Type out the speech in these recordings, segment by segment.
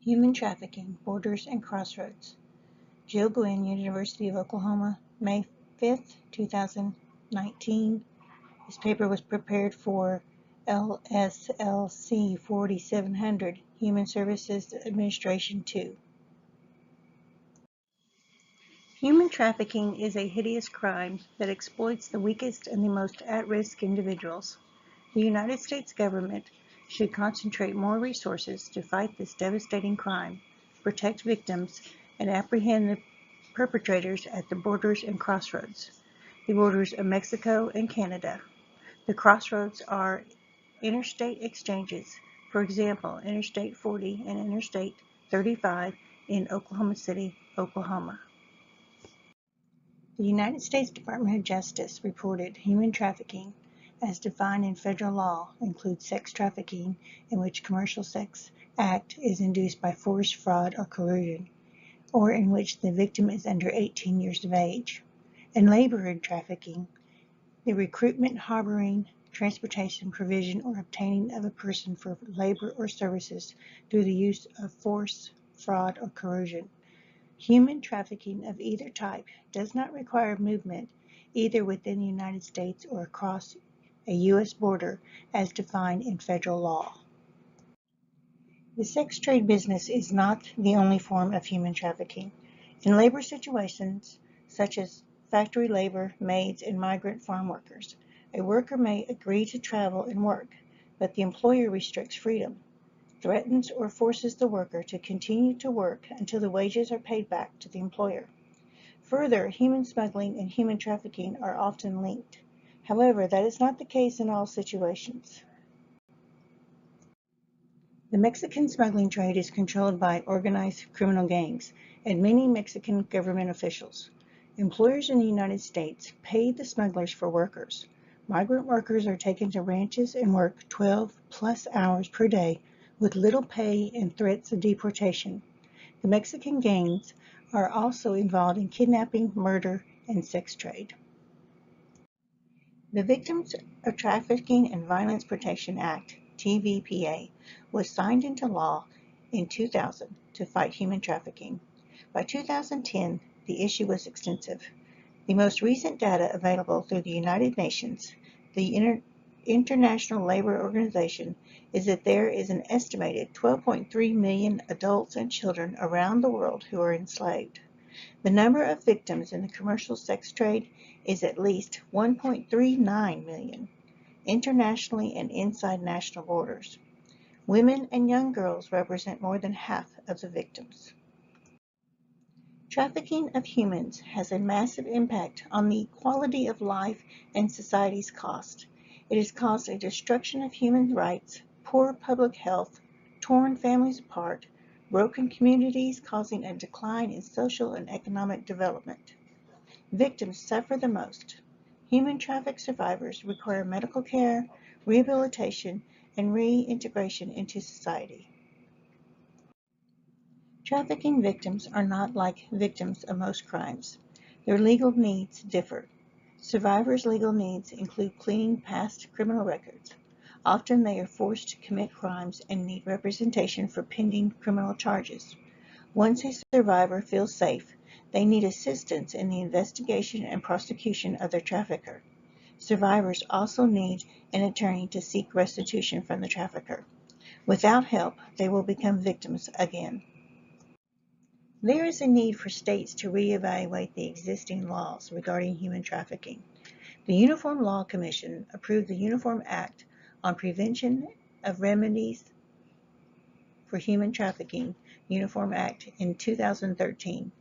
Human Trafficking, Borders and Crossroads. Jill Gwynn, University of Oklahoma, May 5th, 2019. This paper was prepared for LSLC 4700, Human Services Administration 2. Human trafficking is a hideous crime that exploits the weakest and the most at-risk individuals. The United States government should concentrate more resources to fight this devastating crime, protect victims, and apprehend the perpetrators at the borders and crossroads. The borders of Mexico and Canada. The crossroads are interstate exchanges, for example, Interstate 40 and Interstate 35 in Oklahoma City, Oklahoma. The United States Department of Justice reported human trafficking, as defined in federal law, includes sex trafficking in which commercial sex act is induced by force, fraud, or coercion, or in which the victim is under 18 years of age, and labor trafficking, the recruitment, harboring, transportation, provision, or obtaining of a person for labor or services through the use of force, fraud, or coercion. Human trafficking of either type does not require movement either within the United States or across a U.S. border as defined in federal law. The sex trade business is not the only form of human trafficking. In labor situations such as factory labor, maids, and migrant farm workers, a worker may agree to travel and work, but the employer restricts freedom, threatens or forces the worker to continue to work until the wages are paid back to the employer. Further, human smuggling and human trafficking are often linked. However, that is not the case in all situations. The Mexican smuggling trade is controlled by organized criminal gangs and many Mexican government officials. Employers in the United States pay the smugglers for workers. Migrant workers are taken to ranches and work 12+ hours per day with little pay and threats of deportation. The Mexican gangs are also involved in kidnapping, murder, and sex trade. The Victims of Trafficking and Violence Protection Act, TVPA, was signed into law in 2000 to fight human trafficking. By 2010, the issue was extensive. The most recent data available through the United Nations, the International Labor Organization, is that there is an estimated 12.3 million adults and children around the world who are enslaved. The number of victims in the commercial sex trade is at least 1.39 million, internationally and inside national borders. Women and young girls represent more than half of the victims. Trafficking of humans has a massive impact on the quality of life and society's cost. It has caused a destruction of human rights, poor public health, torn families apart, broken communities causing a decline in social and economic development. Victims suffer the most. Human traffic survivors require medical care, rehabilitation, and reintegration into society. Trafficking victims are not like victims of most crimes. Their legal needs differ. Survivors' legal needs include cleaning past criminal records. Often they are forced to commit crimes and need representation for pending criminal charges. Once a survivor feels safe, they need assistance in the investigation and prosecution of their trafficker. Survivors also need an attorney to seek restitution from the trafficker. Without help, they will become victims again. There is a need for states to reevaluate the existing laws regarding human trafficking. The Uniform Law Commission approved the Uniform Act on Prevention of Remedies for Human Trafficking, Uniform Act, in 2013.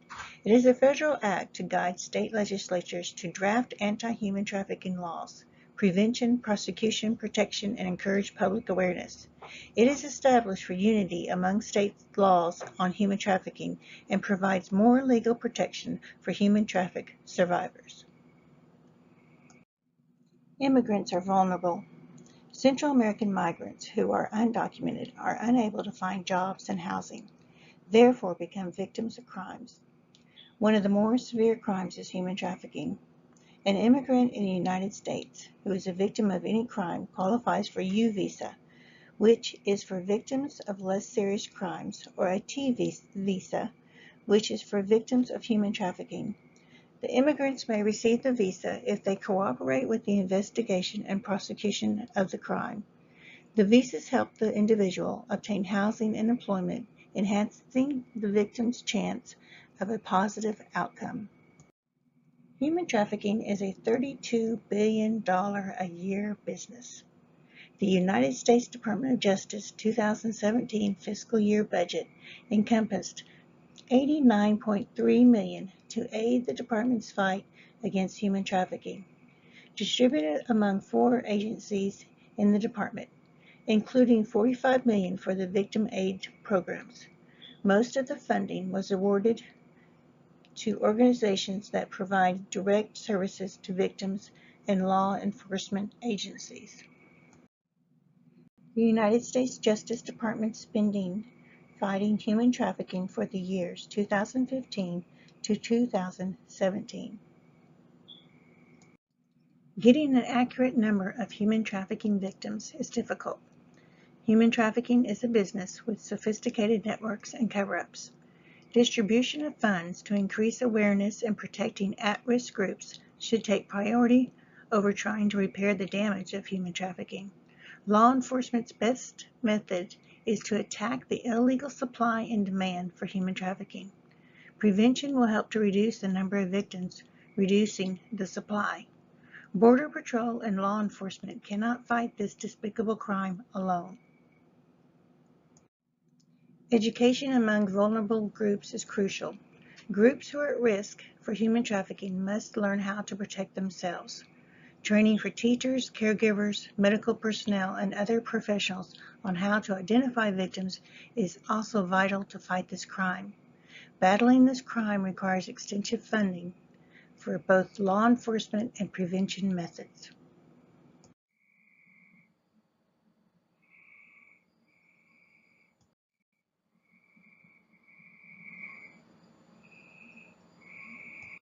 It is a federal act to guide state legislatures to draft anti-human trafficking laws, prevention, prosecution, protection, and encourage public awareness. It is established for unity among state laws on human trafficking and provides more legal protection for human traffic survivors. Immigrants are vulnerable. Central American migrants who are undocumented are unable to find jobs and housing, therefore become victims of crimes. One of the more severe crimes is human trafficking. An immigrant in the United States who is a victim of any crime qualifies for U visa, which is for victims of less serious crimes, or a T visa, which is for victims of human trafficking. The immigrants may receive the visa if they cooperate with the investigation and prosecution of the crime. The visas help the individual obtain housing and employment, enhancing the victim's chance of a positive outcome. Human trafficking is a $32 billion a year business. The United States Department of Justice 2017 fiscal year budget encompassed $89.3 million to aid the department's fight against human trafficking, distributed among 4 agencies in the department, including $45 million for the victim aid programs. Most of the funding was awarded to organizations that provide direct services to victims and law enforcement agencies. The United States Justice Department spending fighting human trafficking for the years 2015 to 2017. Getting an accurate number of human trafficking victims is difficult. Human trafficking is a business with sophisticated networks and cover-ups. Distribution of funds to increase awareness and protecting at-risk groups should take priority over trying to repair the damage of human trafficking. Law enforcement's best method is to attack the illegal supply and demand for human trafficking. Prevention will help to reduce the number of victims, reducing the supply. Border Patrol and law enforcement cannot fight this despicable crime alone. Education among vulnerable groups is crucial. Groups who are at risk for human trafficking must learn how to protect themselves. Training for teachers, caregivers, medical personnel, and other professionals on how to identify victims is also vital to fight this crime. Battling this crime requires extensive funding for both law enforcement and prevention methods.